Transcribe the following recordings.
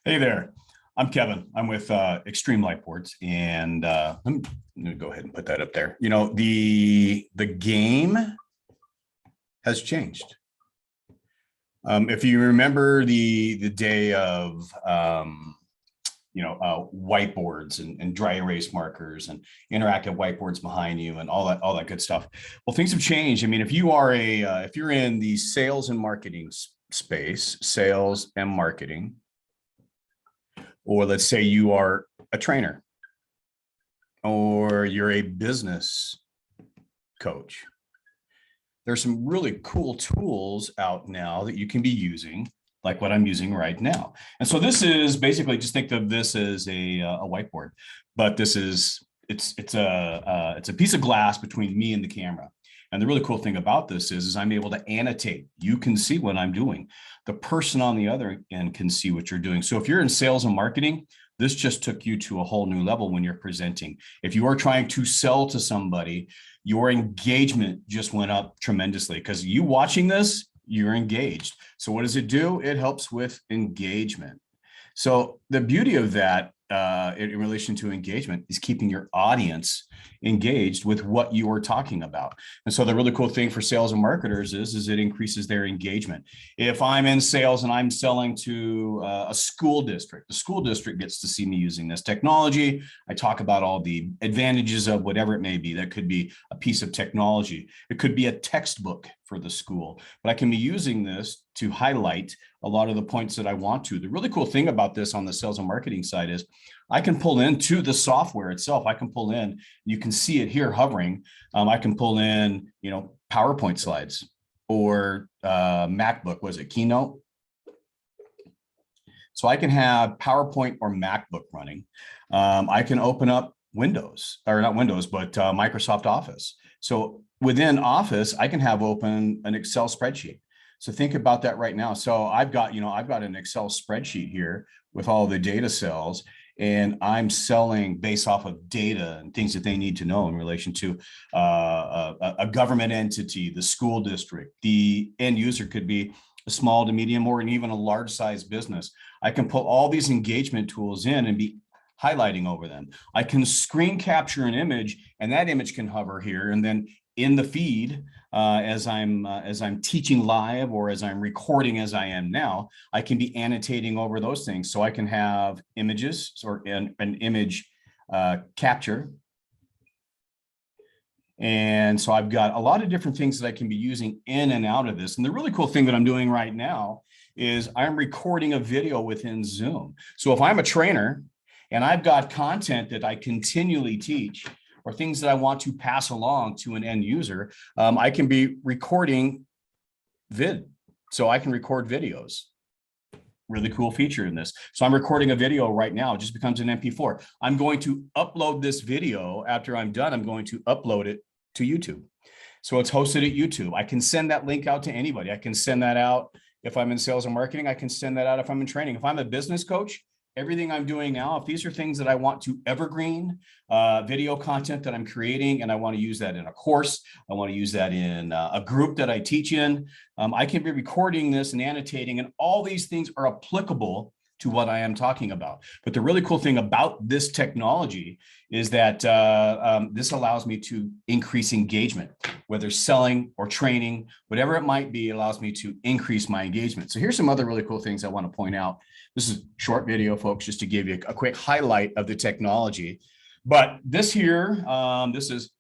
Hey there, I'm Kevin. I'm with XtremeLightboards, and I'm going to go ahead and put that up there. You know, the game has changed. If you remember the day of whiteboards and dry erase markers and interactive whiteboards behind you and all that good stuff. Well, things have changed. I mean, if you are if you're in the sales and marketing space, sales and marketing, or let's say you are a trainer or you're a business coach, there's some really cool tools out now that you can be using, like what I'm using right now. And so this is basically, just think of this as a whiteboard, but it's a piece of glass between me and the camera. And the really cool thing about this is I'm able to annotate. You can see what I'm doing. The person on the other end can see what you're doing. So if you're in sales and marketing, this just took you to a whole new level when you're presenting. If you are trying to sell to somebody, your engagement just went up tremendously because you watching this, you're engaged. So what does it do? It helps with engagement. So the beauty of that in relation to engagement is keeping your audience engaged with what you are talking about. And so the really cool thing for sales and marketers is it increases their engagement. If I'm in sales and I'm selling to a school district, the school district gets to see me using this technology. I talk about all the advantages of whatever it may be. That could be a piece of technology. It could be a textbook for the school, but I can be using this to highlight a lot of the points that I want to. The really cool thing about this on the sales and marketing side is I can pull into the software itself. I can pull in, you can see it here hovering. I can pull in, PowerPoint slides or MacBook, was it Keynote? So I can have PowerPoint or MacBook running. I can open up Windows, or not Windows, but Microsoft Office. So within Office, I can have open an Excel spreadsheet. So think about that right now. So I've got an Excel spreadsheet here with all the data cells, and I'm selling based off of data and things that they need to know in relation to a government entity, the school district. The end user could be a small to medium or even a large size business. I can put all these engagement tools in and be highlighting over them. I can screen capture an image, and that image can hover here, and then in the feed, as I'm teaching live or as I'm recording as I am now, I can be annotating over those things. So I can have images or an image capture. And so I've got a lot of different things that I can be using in and out of this. And the really cool thing that I'm doing right now is I'm recording a video within Zoom. So if I'm a trainer and I've got content that I continually teach, or things that I want to pass along to an end user, I can be recording vid. So I can record videos. Really cool feature in this. So I'm recording a video right now. It just becomes an MP4. I'm going to upload this video after I'm done. I'm going to upload it to YouTube. So it's hosted at YouTube. I can send that link out to anybody. I can send that out if I'm in sales and marketing. I can send that out if I'm in training. If I'm a business coach, everything I'm doing now, if these are things that I want to evergreen, video content that I'm creating, and I want to use that in a course, I want to use that in a group that I teach in, I can be recording this and annotating, and all these things are applicable to what I am talking about. But the really cool thing about this technology is that this allows me to increase engagement, whether selling or training, whatever it might be, it allows me to increase my engagement. So here's some other really cool things I want to point out. This is a short video, folks, just to give you a quick highlight of the technology. But this here, this is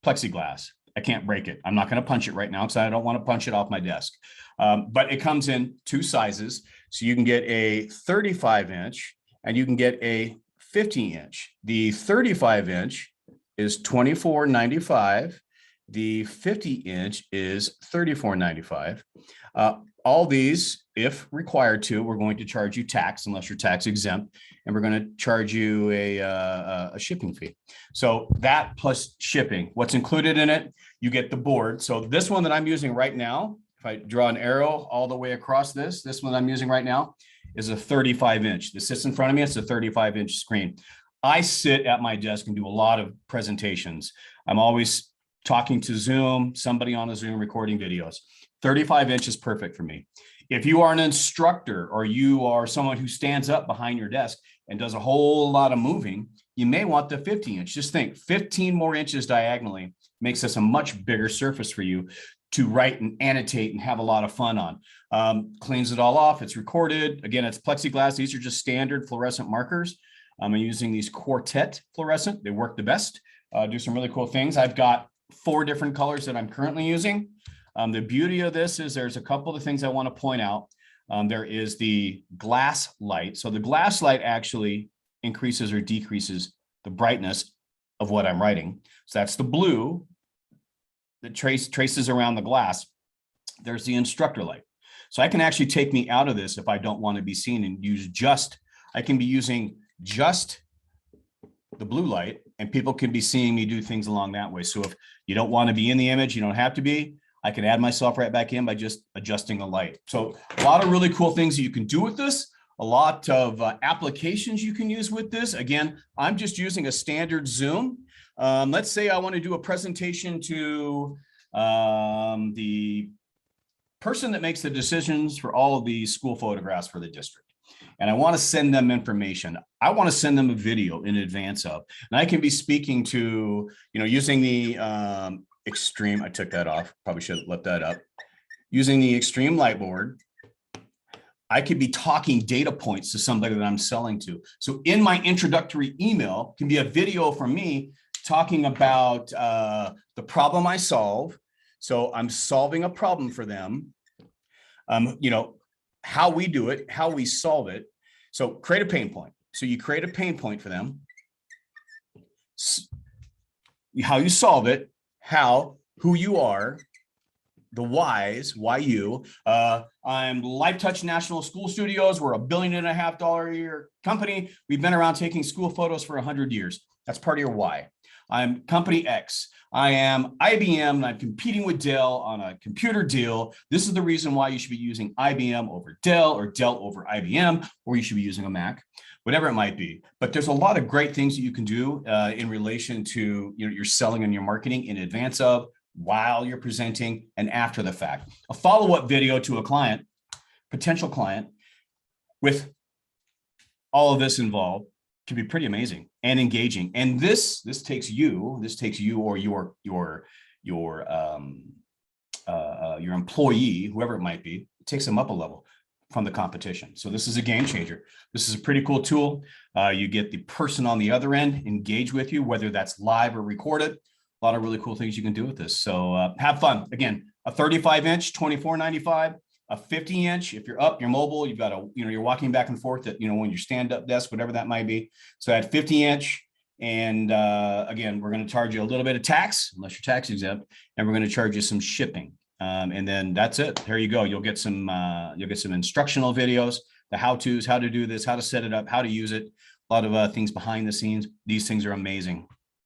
plexiglass. I can't break it. I'm not going to punch it right now because I don't want to punch it off my desk. But it comes in two sizes. So you can get a 35-inch and you can get a 50-inch. The 35-inch is $24.95. The 50-inch is $34.95. All these, if required to, we're going to charge you tax unless you're tax exempt, and we're going to charge you a shipping fee. So that plus shipping, what's included in it, you get the board. So this one that I'm using right now, if I draw an arrow all the way across this one I'm using right now is a 35-inch. This sits in front of me, it's a 35-inch screen. I sit at my desk and do a lot of presentations. I'm always talking to Zoom, somebody on a Zoom recording videos. 35-inch is perfect for me. If you are an instructor or you are someone who stands up behind your desk and does a whole lot of moving, you may want the 50-inch. Just think 15 more inches diagonally makes this a much bigger surface for you to write and annotate and have a lot of fun on. Cleans it all off. It's recorded. Again, it's plexiglass. These are just standard fluorescent markers. I'm using these Quartet fluorescent. They work the best. Do some really cool things. I've got 4 different colors that I'm currently using. The beauty of this is there's a couple of things I want to point out. There is the glass light. So the glass light actually increases or decreases the brightness of what I'm writing. So that's the blue that traces around the glass. There's the instructor light. So I can actually take me out of this if I don't want to be seen and use I can be using just the blue light and people can be seeing me do things along that way. So if you don't want to be in the image, you don't have to be. I can add myself right back in by just adjusting the light. So a lot of really cool things that you can do with this, a lot of applications you can use with this. Again, I'm just using a standard Zoom. Let's say I want to do a presentation to the person that makes the decisions for all of the school photographs for the district. And I want to send them information. I want to send them a video in advance of, and I can be speaking to, using the I took that off, probably should have left that up. Using the XtremeLightboard, I could be talking data points to somebody that I'm selling to. So in my introductory email can be a video from me talking about the problem I solve. So I'm solving a problem for them. How we do it, how we solve it. So create a pain point. So you create a pain point for them, how you solve it, who you are, the whys, why you. I'm LifeTouch National School Studios. We're $1.5 billion a year company. We've been around taking school photos for 100 years. That's part of your why. I'm company X. I am IBM and I'm competing with Dell on a computer deal. This is the reason why you should be using IBM over Dell or Dell over IBM, or you should be using a Mac, whatever it might be. But there's a lot of great things that you can do in relation to your selling and your marketing in advance of, while you're presenting, and after the fact. A follow-up video to a client, potential client, with all of this involved can be pretty amazing and engaging. And this takes you or your employee, whoever it might be, it takes them up a level from the competition. So this is a game changer. This is a pretty cool tool. You get the person on the other end engage with you, whether that's live or recorded. A lot of really cool things you can do with this. So have fun. Again, a 35-inch, $24.95. A 50-inch, if you're up, you're mobile, you've got you're walking back and forth at, when your stand-up desk, whatever that might be. So at 50-inch, and again, we're going to charge you a little bit of tax, unless you're tax exempt, and we're going to charge you some shipping. And then that's it. There you go. You'll get some instructional videos, the how-tos, how to do this, how to set it up, how to use it. A lot of things behind the scenes. These things are amazing.